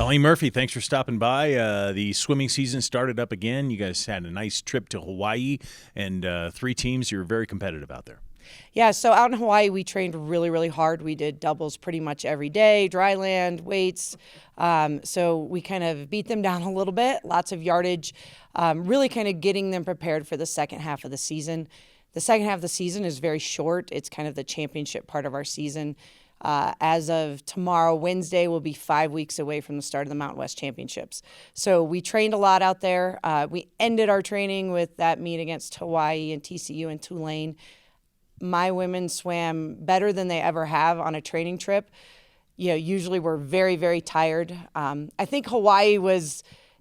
Colleen Murphy, thanks for stopping by. The swimming season started up again. You guys had a nice trip to Hawaii, and 3 teams. You're very competitive out there. Yeah, so out in Hawaii, we trained really, really hard. We did doubles pretty much every day, dry land, weights. So we kind of beat them down a little bit, lots of yardage, really kind of getting them prepared for the second half of the season. The second half of the season is very short. It's kind of the championship part of our season. As of tomorrow, Wednesday, we'll be 5 weeks away from the start of the Mountain West Championships. So we trained a lot out there. We ended our training with that meet against Hawaii and TCU and Tulane. My women swam better than they ever have on a training trip. You know, usually we're very, very tired. I think Hawaii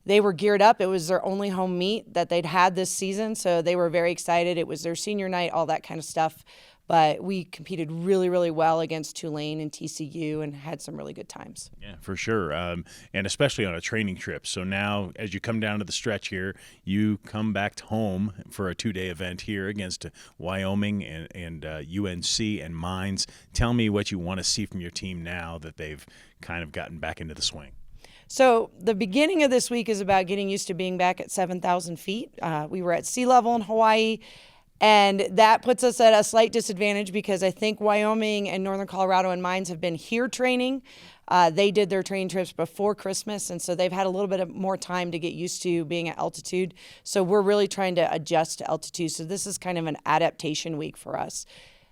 they were geared up. It was their only home meet that they'd had this season, so they were very excited. It was their senior night, all that kind of stuff. But we competed really, really well against Tulane and TCU and had some really good times. Yeah, for sure, and especially on a training trip. So now, as you come down to the stretch here, you come back home for a 2-day event here against Wyoming and UNC and Mines. Tell me what you want to see from your team now that they've kind of gotten back into the swing. So the beginning of this week is about getting used to being back at 7,000 feet. We were at sea level in Hawaii. And that puts us at a slight disadvantage because I think Wyoming and Northern Colorado and Mines have been here training. They did their training trips before Christmas, and so they've had a little bit of more time to get used to being at altitude. So we're really trying to adjust to altitude. So this is kind of an adaptation week for us.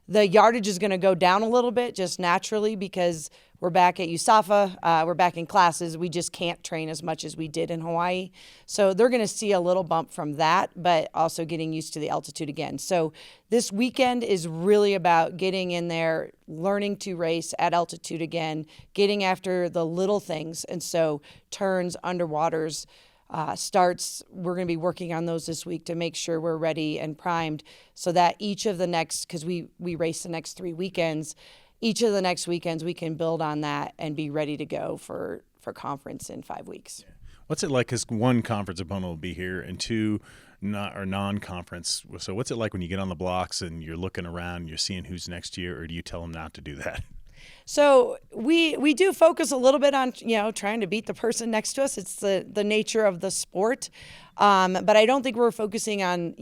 The yardage is going to go down a little bit just naturally because we're back at USAFA. We're back in classes. We just can't train as much as we did in Hawaii. So they're going to see a little bump from that, but also getting used to the altitude again. So this weekend is really about getting in there, learning to race at altitude again, getting after the little things. And so turns, underwaters, starts, we're going to be working on those this week to make sure we're ready and primed so that each of the next, because we race the next 3 weekends, each of the next weekends we can build on that and be ready to go for conference in 5 weeks. What's it like? Because 1, conference opponent will be here, and 2, non-conference. So what's it like when you get on the blocks and you're looking around, you're seeing who's next year, or do you tell them not to do that? So we do focus a little bit on, trying to beat the person next to us. It's the nature of the sport. But I don't think we're focusing on,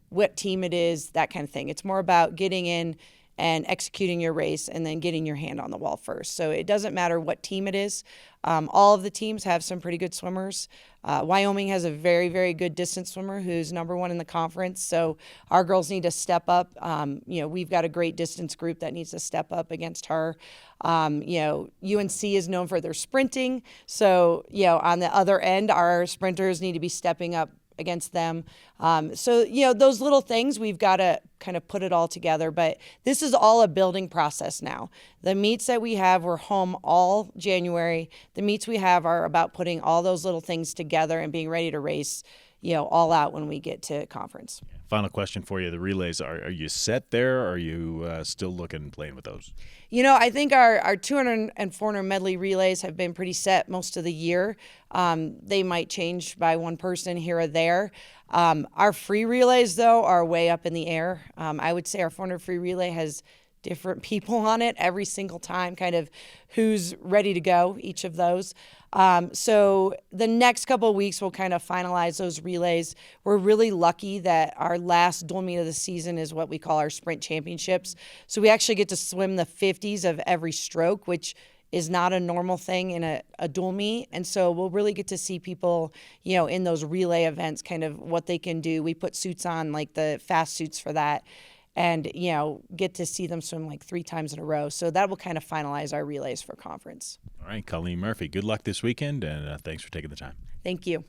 what team it is, that kind of thing. It's more about getting in and executing your race and then getting your hand on the wall first. So it doesn't matter what team it is. All of the teams have some pretty good swimmers. Wyoming has a very, very good distance swimmer who's number 1 in the conference. So our girls need to step up. We've got a great distance group that needs to step up against her. UNC is known for their sprinting. So, on the other end, our sprinters need to be stepping up against them. Those little things, we've got to kind of put it all together. But this is all a building process now. The meets that we have, we're home all January. The meets we have are about putting all those little things together and being ready to race, all out when we get to conference. Final question for you. The relays, are you set there, or are you still playing with those? I think our 200 and 400 medley relays have been pretty set most of the year. They might change by one person here or there. Our free relays, though, are way up in the air. I would say our 400 free relay has different people on it every single time, kind of who's ready to go, each of those. So the next couple of weeks, we'll kind of finalize those relays. We're really lucky that our last dual meet of the season is what we call our sprint championships. So we actually get to swim the 50s of every stroke, which is not a normal thing in a dual meet. And so we'll really get to see people, in those relay events, kind of what they can do. We put suits on, like the fast suits for that, and, get to see them swim like 3 times in a row. So that will kind of finalize our relays for conference. All right, Colleen Murphy, good luck this weekend, and thanks for taking the time. Thank you.